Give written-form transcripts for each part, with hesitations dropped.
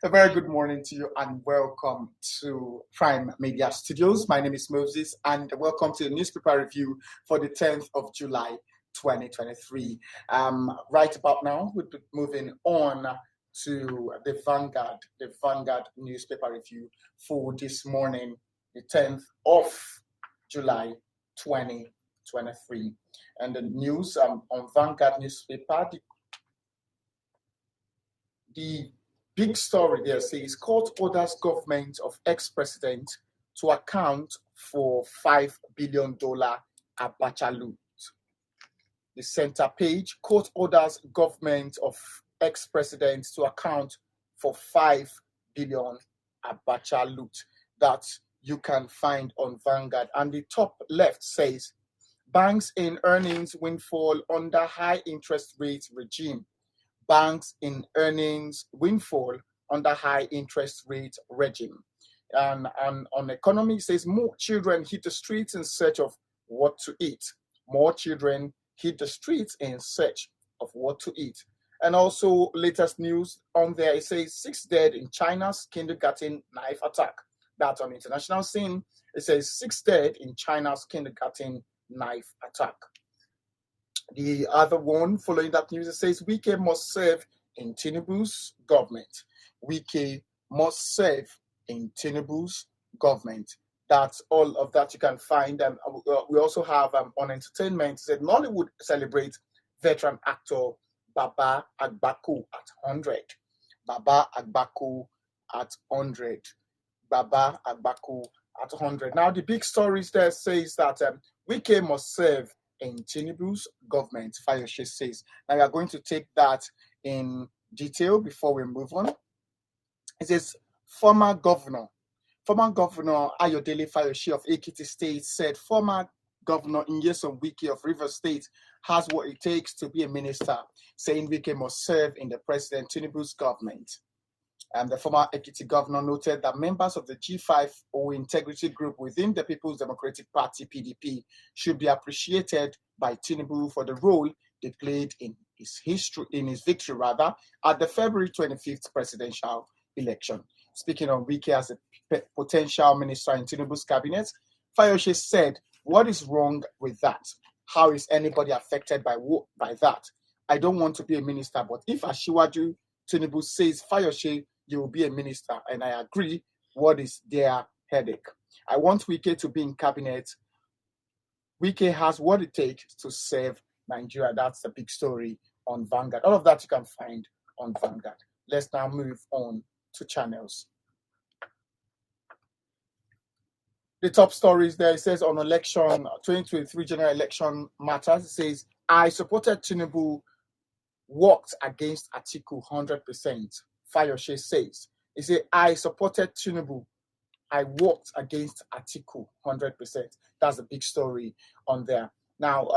A very good morning to you and welcome to Prime Media Studios. My name is Moses and welcome to the newspaper review for the 10th of July 2023. Right about now, we'll be moving on to the Vanguard newspaper review for this morning, the 10th of July 2023. And the news on Vanguard newspaper, the big story there says court orders government of ex-president to account for $5 billion Abacha loot. The center page, court orders government of ex-president to account for $5 billion Abacha loot that you can find on Vanguard. And the top left says banks in earnings windfall under high interest rate regime. Banks in earnings windfall under high interest rate regime. And on economy, it says more children hit the streets in search of what to eat. More children hit the streets in search of what to eat. And also latest news on there, it says 6 dead in China's kindergarten knife attack. That's on international scene. It says 6 dead in China's kindergarten knife attack. The other one following that news, it says Wike must serve in Tinubu's government. Wike must serve in Tinubu's government. That's all of that you can find. We also have on entertainment, it said Nollywood celebrates veteran actor Baba Agbaku at 100. Baba Agbaku at 100. Baba Agbaku at 100. Now, the big stories there says that Wike must serve in Tinubu's government, Fayose says. Now we are going to take that in detail before we move on. It says former governor Ayodele Fayose of Ekiti State said former governor Nyesom Wike of Rivers State has what it takes to be a minister, saying Wike must serve in the President Tinubu's government. The former Ekiti governor noted that members of the G5 or integrity group within the People's Democratic Party (PDP) should be appreciated by Tinubu for the role they played in his victory at the February 25th presidential election. Speaking on Wike as a potential minister in Tinubu's cabinet, Fayose said, "What is wrong with that? How is anybody affected by that? I don't want to be a minister, but if Asiwaju Tinubu says, Fayose, you will be a minister, and I agree, what is their headache? I want Wike to be in cabinet. Wike has what it takes to save Nigeria." That's the big story on Vanguard. All of that you can find on Vanguard. Let's now move on to channels. The top stories there, it says on election, 2023 general election matters, it says, I supported Tinubu, worked against Atiku 100%. Fayose says, he said, I supported Tinubu. I worked against Atiku 100%. That's a big story on there. Now,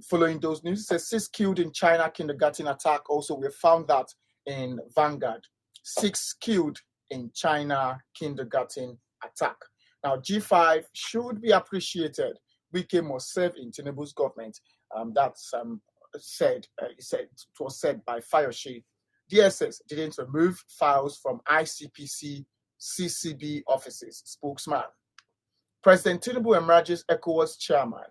following those news, it says 6 killed in China kindergarten attack. Also, we found that in Vanguard. 6 killed in China kindergarten attack. Now, G5 should be appreciated. Wike must serve in Tinubu's government. That's it was said by Fayose. DSS didn't remove files from ICPC CCB offices. Spokesman. President Tinubu emerges ECOWAS chairman.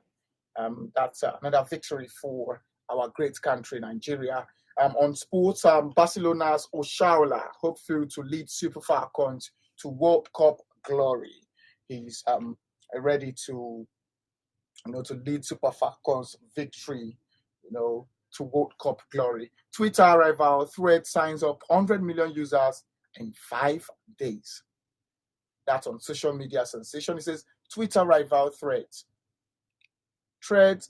That's another victory for our great country, Nigeria. On sports, Barcelona's Oshaola hopeful to lead Super Falcons to World Cup glory. He's ready to lead Super Falcons victory, to World Cup glory. Twitter rival Thread signs up 100 million users in 5 days. That's on social media sensation. It says Twitter rival Thread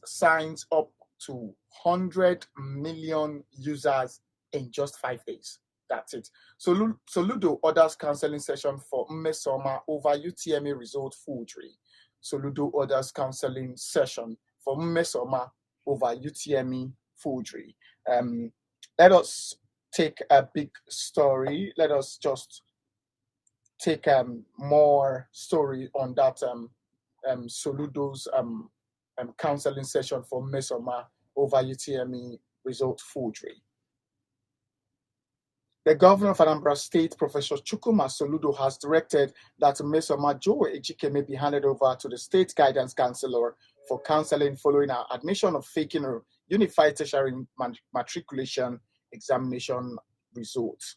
signs up to 100 million users in just 5 days. That's it. So Ludo orders counseling session for Mmesoma over UTME result forgery. So Ludo orders counseling session for Mmesoma over UTME forgery. Let us take a big story. Let us just take more story on that Soludo's counseling session for Mmesoma over UTME result forgery. The governor of Anambra State, Professor Chukwuma Soludo, has directed that Mmesoma Joe Ejike may be handed over to the state guidance counselor for counseling following her admission of faking a unified tertiary matriculation examination results.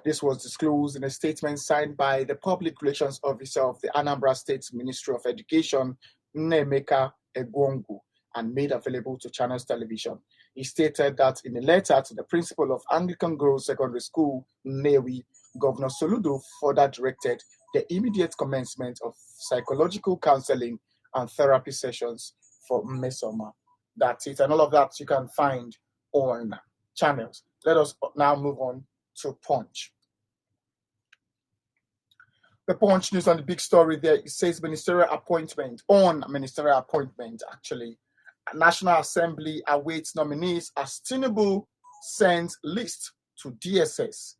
This was disclosed in a statement signed by the Public Relations Officer of the Anambra State Ministry of Education, Nnemeka Egwongu, and made available to Channels Television. He stated that in a letter to the principal of Anglican Grove Secondary School, Nnewi, Governor Soludo further directed the immediate commencement of psychological counseling and therapy sessions for Mmesoma. That's it. And all of that you can find on Channels. Let us now move on to Punch. The Punch news on the big story there, it says ministerial appointment, actually. National Assembly awaits nominees as Tinubu sends list to DSS,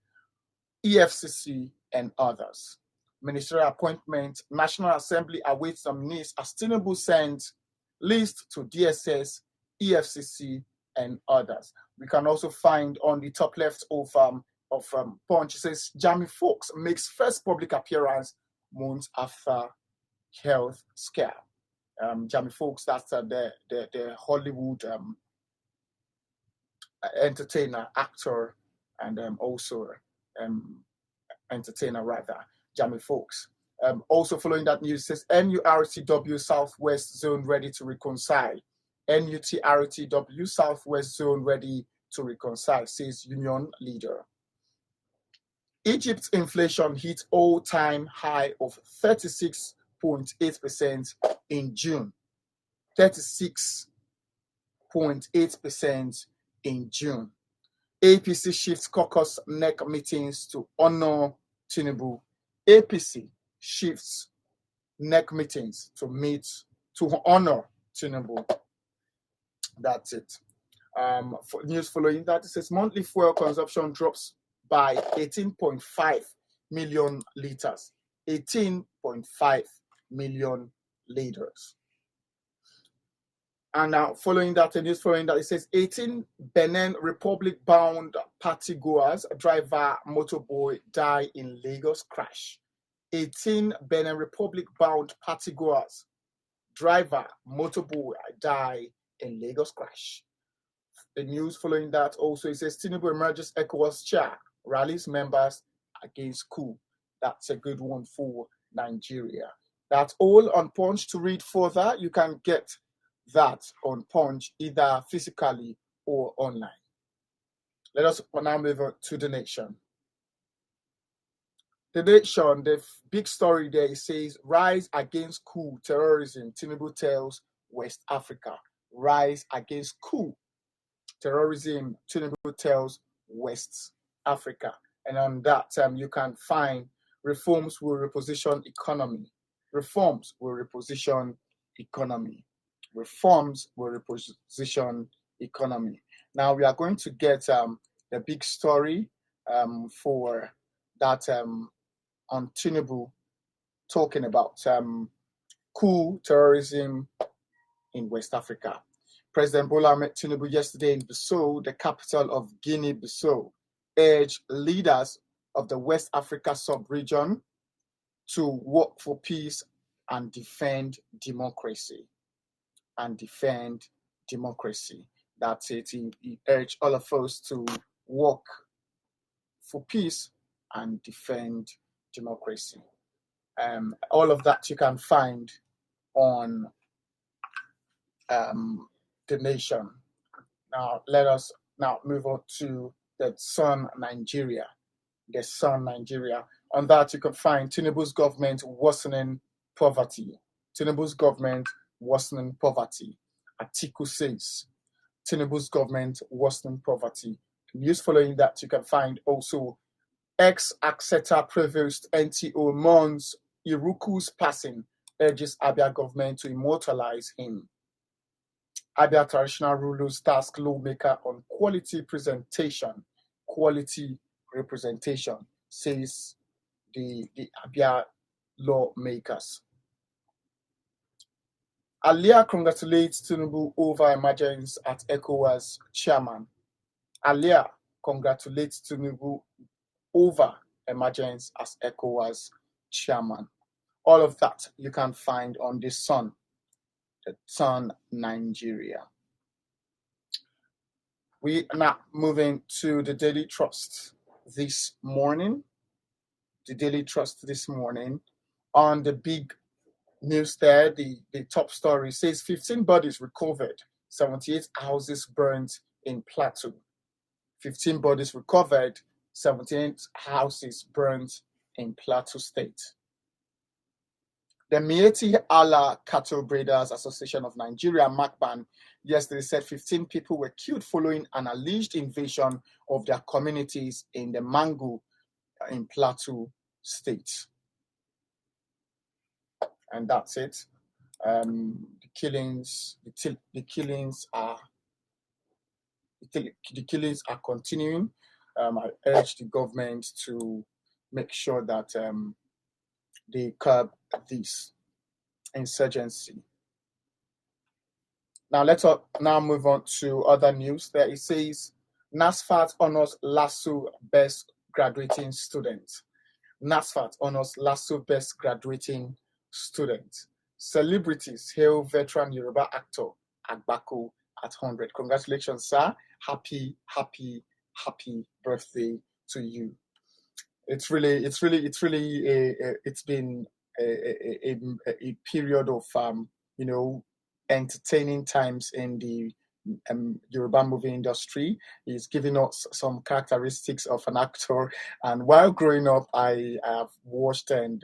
EFCC, and others. Ministerial appointment, National Assembly awaits nominees as Tinubu sends list to DSS, EFCC, and others. We can also find on the top left of Punch, it says Jamie Foxx makes first public appearance months after health scare. Jamie Foxx, that's the Hollywood entertainer, actor, and also entertainer rather, Jamie Foxx. Also following that news, says NURTW Southwest Zone ready to reconcile. NUTRTW Southwest Zone ready to reconcile, says union leader. Egypt's inflation hit all-time high of 36.8% in June. 36.8% in June. APC shifts caucus neck meetings to honor Tinubu. APC shifts neck meetings to honor Tinubu. That's it. For news following that, it says monthly fuel consumption drops by 18.5 million liters. 18.5 million liters. And now following that, the news following that, it says 18 Benin Republic bound party goers, driver, motorboy die in Lagos crash. 18 Benin Republic bound party goers, driver, motorboy die in Lagos crash. The news following that also, it says Tinubu emerges ECOWAS chair, rallies members against coup. That's a good one for Nigeria. That's all on Punch. To read further, you can get that on Punch either physically or online. Let us now move on to The Nation. The Nation, the big story there, says rise against coup terrorism. Tinubu tells West Africa. Rise against coup terrorism. Tinubu tells West Africa. And on that, you can find reforms will reposition economy. Reforms will reposition economy. Reforms will reposition economy. Now we are going to get the big story for that on Tinubu, talking about coup terrorism in West Africa. President Bola Ahmed Tinubu yesterday in Bissau, the capital of Guinea-Bissau, urged leaders of the West Africa sub-region to work for peace and defend democracy. That's it. He urged all of us to work for peace and defend democracy. All of that you can find on The Nation. Now let us now move on to the Sun Nigeria. The Sun Nigeria. On that you can find Tinubu's government worsening poverty. Tinubu's government worsening poverty. Atiku says Tinubu's government worsening poverty. News following that you can find also ex-Axeta Provost NTO mourns Iruku's passing, urges Abia government to immortalize him. Abia traditional rulers task lawmaker on quality representation, says the Abia lawmakers. Alia congratulates Tinubu over emergence at ECOWAS chairman. Alia congratulates Tinubu over emergence as ECOWAS chairman. All of that you can find on the Sun Nigeria. We are now moving to the Daily Trust this morning. The Daily Trust this morning on the big news there, the top story says 15 bodies recovered, 78 houses burned in Plateau. 15 bodies recovered, 78 houses burned in Plateau State. The Mieti Allah Cattle Breeders Association of Nigeria, MACBAN, yesterday said 15 people were killed following an alleged invasion of their communities in the Mangu in Plateau State. And that's it. The killings are continuing. I urge the government to make sure that they curb this insurgency. Now let's move on to other news. There it says NASFAT honors LASU best graduating student. NASFAT honors LASU best graduating student. Celebrities hail veteran Yoruba actor Agbako at 100. Congratulations, sir. Happy birthday to you. It's been a period of entertaining times in the Yoruba movie industry. He's giving us some characteristics of an actor, and while growing up, I have watched and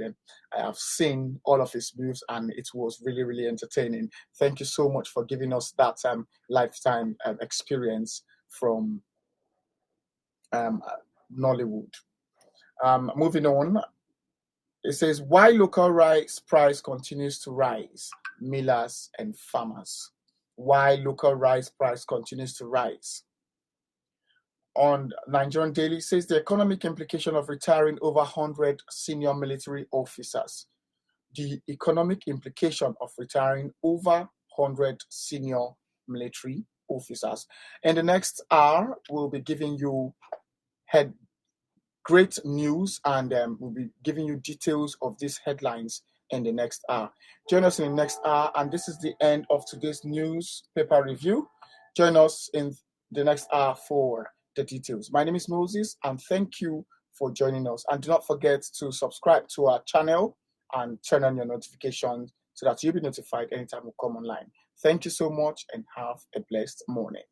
I have seen all of his moves, and it was really entertaining. Thank you so much for giving us that lifetime experience from Nollywood. Moving on, it says why local rice price continues to rise, millers and farmers. Why local rice price continues to rise. On Nigerian Daily, it says the economic implication of retiring over 100 senior military officers. The economic implication of retiring over 100 senior military officers. In the next hour, we'll be giving you great news, and we'll be giving you details of these headlines in the next hour. Join us in the next hour, and this is the end of today's newspaper review. Join us in the next hour for the details. My name is Moses, and thank you for joining us. And do not forget to subscribe to our channel and turn on your notifications so that you'll be notified anytime we come online. Thank you so much, and have a blessed morning.